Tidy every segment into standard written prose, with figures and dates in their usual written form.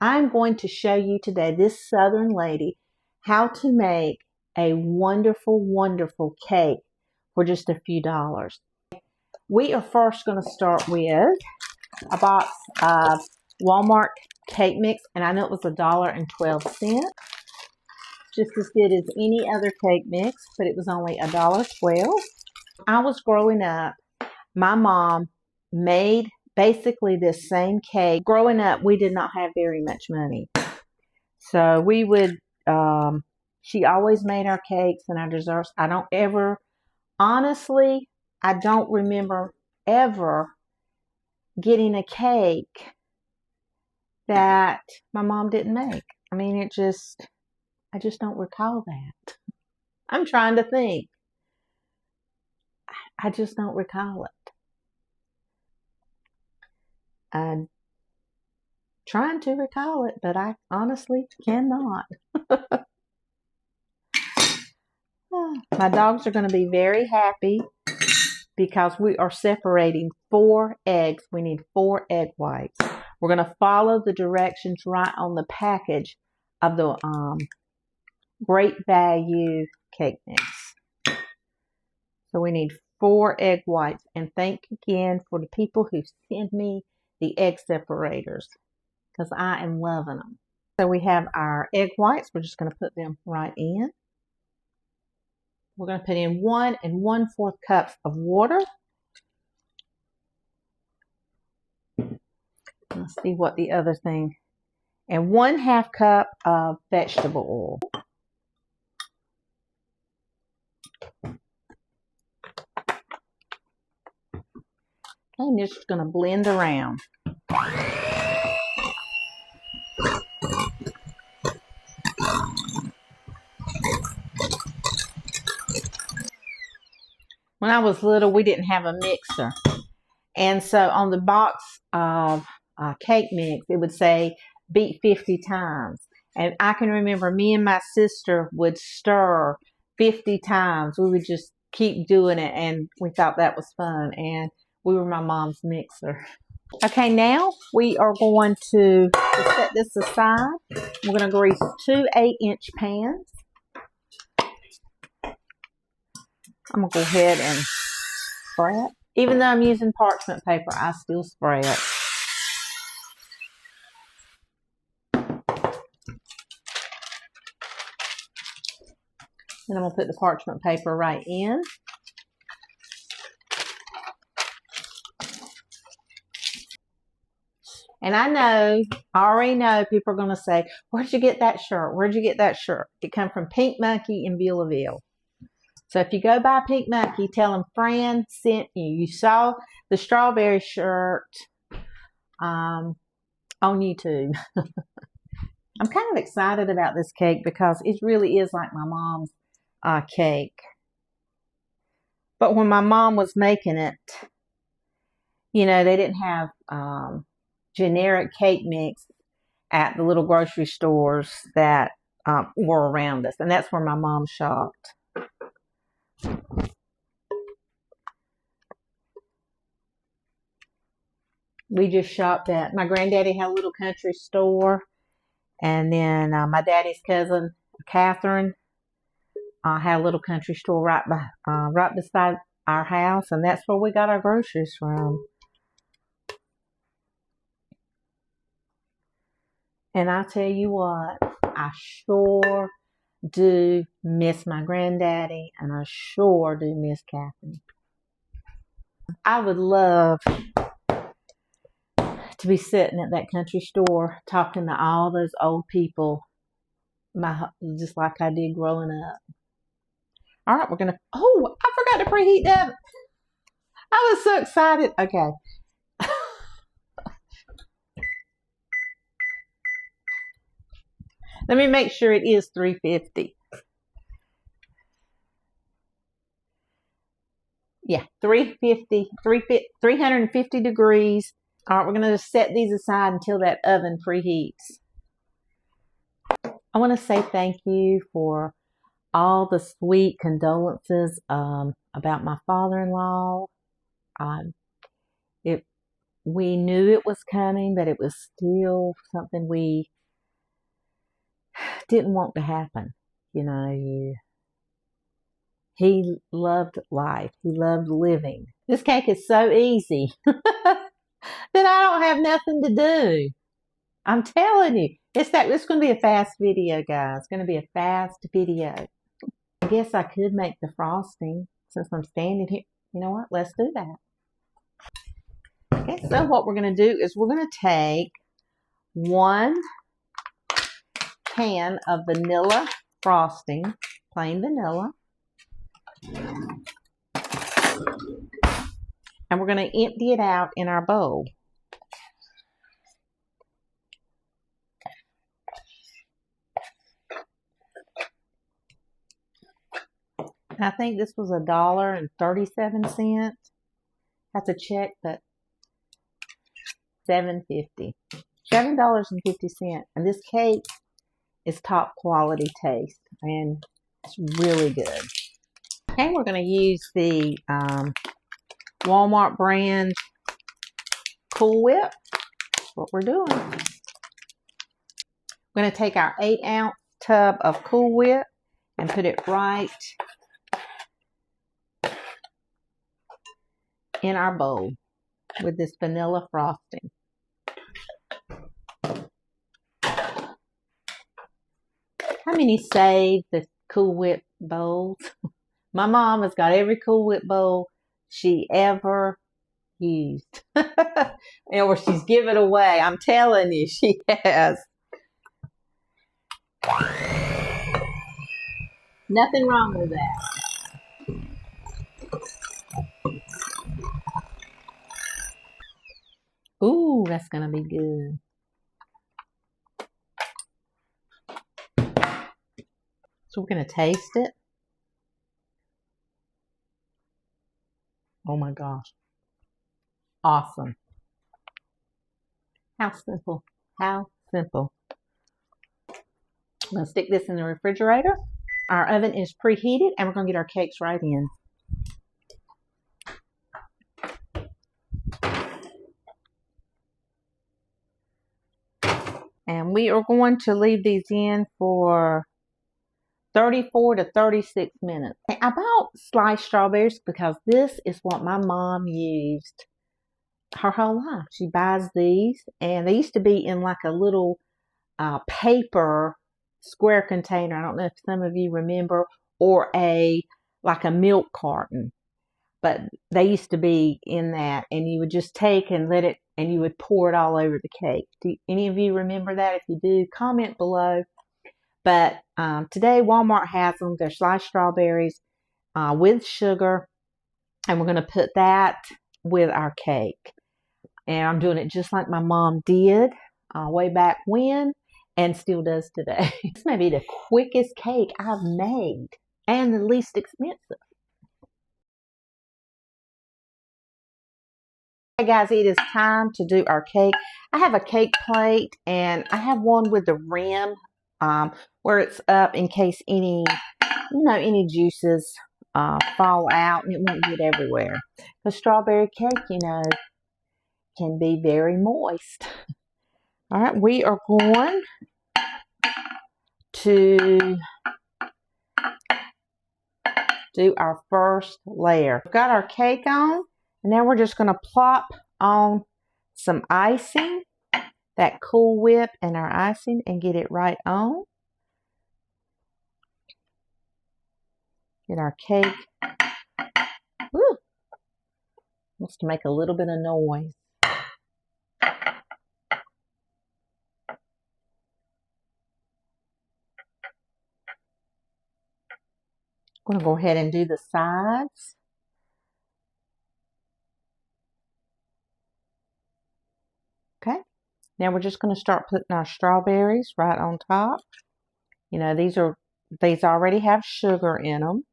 I'm going to show you today, this Southern lady, how to make a wonderful, wonderful cake for just a few dollars. We are first going to start with a box of Walmart cake mix, and I know it was $1.12. Just as good as any other cake mix, but it was only $1.12. I was growing up, my mom made basically this same cake. Growing up, we did not have very much money. So we would, she always made our cakes and our desserts. Honestly, I don't remember ever getting a cake that my mom didn't make. I mean, I just don't recall that. I'm trying to think. I just don't recall it. I'm trying to recall it, but I honestly cannot. My dogs are going to be very happy because we are separating 4 eggs. We need 4 egg whites. We're going to follow the directions right on the package of the Great Value cake mix. So we need 4 egg whites. And thank again for the people who send me the egg separators, because I am loving them. So we have our egg whites. We're just going to put them right in. We're going to put in 1 1/4 cups of water. Let's see what the other thing. And 1/2 cup of vegetable oil. I'm just going to blend around. When I was little, we didn't have a mixer. And so on the box of cake mix, it would say beat 50 times. And I can remember me and my sister would stir 50 times. We would just keep doing it, and we thought that was fun. And we were my mom's mixer. Okay, now we are going to set this aside. We're going to grease 2 8-inch pans. I'm going to go ahead and spray it. Even though I'm using parchment paper, I still spray it. Then I'm going to put the parchment paper right in. And I already know people are going to say, where'd you get that shirt? Where'd you get that shirt? It come from Pink Monkey in Beulaville. So if you go by Pink Monkey, tell them Fran sent you. You saw the strawberry shirt on YouTube. I'm kind of excited about this cake because it really is like my mom's cake. But when my mom was making it, you know, they didn't have generic cake mix at the little grocery stores that were around us. And that's where my mom shopped. We just shopped at, my granddaddy had a little country store. And then my daddy's cousin, Catherine, had a little country store right beside our house. And that's where we got our groceries from. And I tell you what, I sure do miss my granddaddy, and I sure do miss Catherine. I would love to be sitting at that country store talking to all those old people, just like I did growing up. All right, we're going to, oh, I forgot to preheat the oven. I was so excited. Okay. Let me make sure it is 350. Yeah, 350 degrees. All right, we're going to just set these aside until that oven preheats. I want to say thank you for all the sweet condolences about my father-in-law. we knew it was coming, but it was still something we didn't want to happen. You know, he loved life. He loved living. This cake is so easy that I don't have nothing to do. I'm telling you, it's going to be a fast video, guys. It's going to be a fast video. I guess I could make the frosting since I'm standing here. You know what? Let's do that. Okay, so what we're going to do is we're going to take 1 can of vanilla frosting, plain vanilla, and we're going to empty it out in our bowl. I think this was $1.37. That's a check, but $7.50. $7.50. And this cake is top quality taste, and it's really good. Okay, we're going to use the Walmart brand Cool Whip. That's what we're doing. We're going to take our 8-ounce tub of Cool Whip and put it right in our bowl with this vanilla frosting. How many save the Cool Whip bowls? My mom has got every Cool Whip bowl she ever used. Or she's given away. I'm telling you, she has. Nothing wrong with that. Ooh, that's going to be good. So we're going to taste it. Oh my gosh. Awesome. How simple. How simple. I'm going to stick this in the refrigerator. Our oven is preheated and we're going to get our cakes right in. And we are going to leave these in for 34 to 36 minutes. I bought sliced strawberries because this is what my mom used her whole life. She buys these, and they used to be in like a little paper square container. I don't know if some of you remember, or like a milk carton. But they used to be in that, and you would just take and let it, and you would pour it all over the cake. Do any of you remember that? If you do, comment below. But today, Walmart has them. They're sliced strawberries with sugar, and we're going to put that with our cake. And I'm doing it just like my mom did way back when, and still does today. This may be the quickest cake I've made, and the least expensive. Hey guys, it is time to do our cake. I have a cake plate, and I have one with the rim where it's up in case any juices fall out, and it won't get everywhere. The strawberry cake, can be very moist. All right, we are going to do our first layer. We've got our cake on, and now we're just going to plop on some icing, that Cool Whip and our icing, and get it right on. Get our cake. Woo! Wants to make a little bit of noise. I'm going to go ahead and do the sides. Okay. Now we're just going to start putting our strawberries right on top. These already have sugar in them.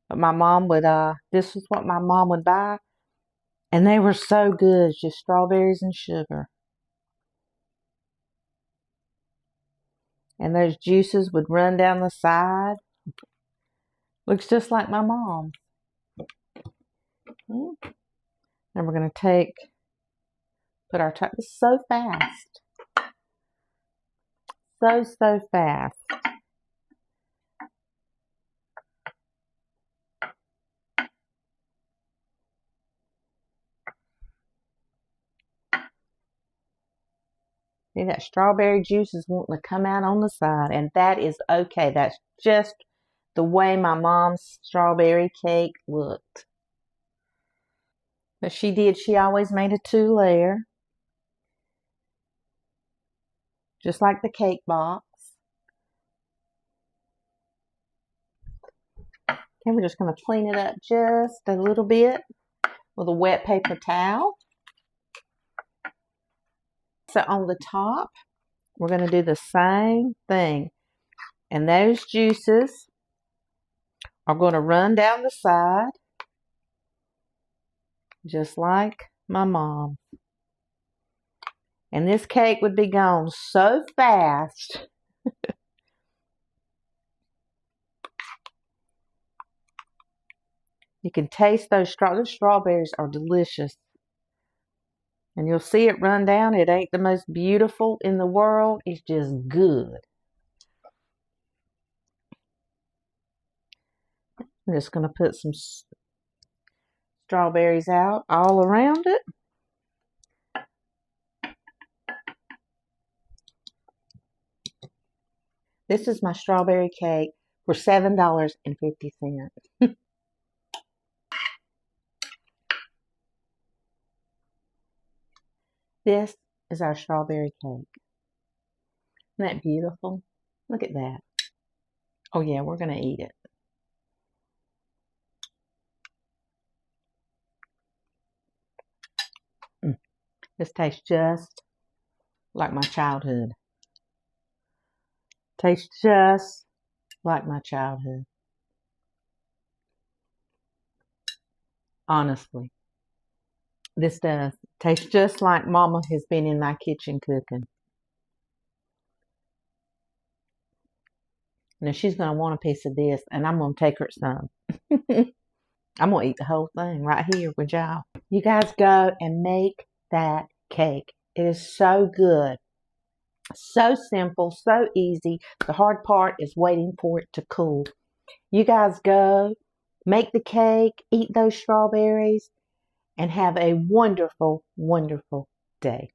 But my mom would, this is what my mom would buy. And they were so good, just strawberries and sugar. And those juices would run down the side. Looks just like my mom. And we're going to take Put our top. It's so fast. So fast. See, that strawberry juice is wanting to come out on the side, and that is okay. That's just the way my mom's strawberry cake looked. But she always made a 2-layer, just like the cake box. Okay, we're just going to clean it up just a little bit with a wet paper towel. So on the top, we're going to do the same thing. And those juices are going to run down the side, just like my mom. And this cake would be gone so fast. You can taste those strawberries are delicious. And you'll see it run down. It ain't the most beautiful in the world. It's just good. I'm just going to put some strawberries out all around it. This is my strawberry cake for $7.50. This is our strawberry cake. Isn't that beautiful? Look at that. Oh yeah, we're going to eat it. This tastes just like my childhood. Tastes just like my childhood. Honestly. This does. Tastes just like Mama has been in my kitchen cooking. Now she's going to want a piece of this, and I'm going to take her some. I'm going to eat the whole thing right here with y'all. You guys go and make that cake. It is so good. So simple, so easy. The hard part is waiting for it to cool. You guys go, make the cake, eat those strawberries, and have a wonderful, wonderful day.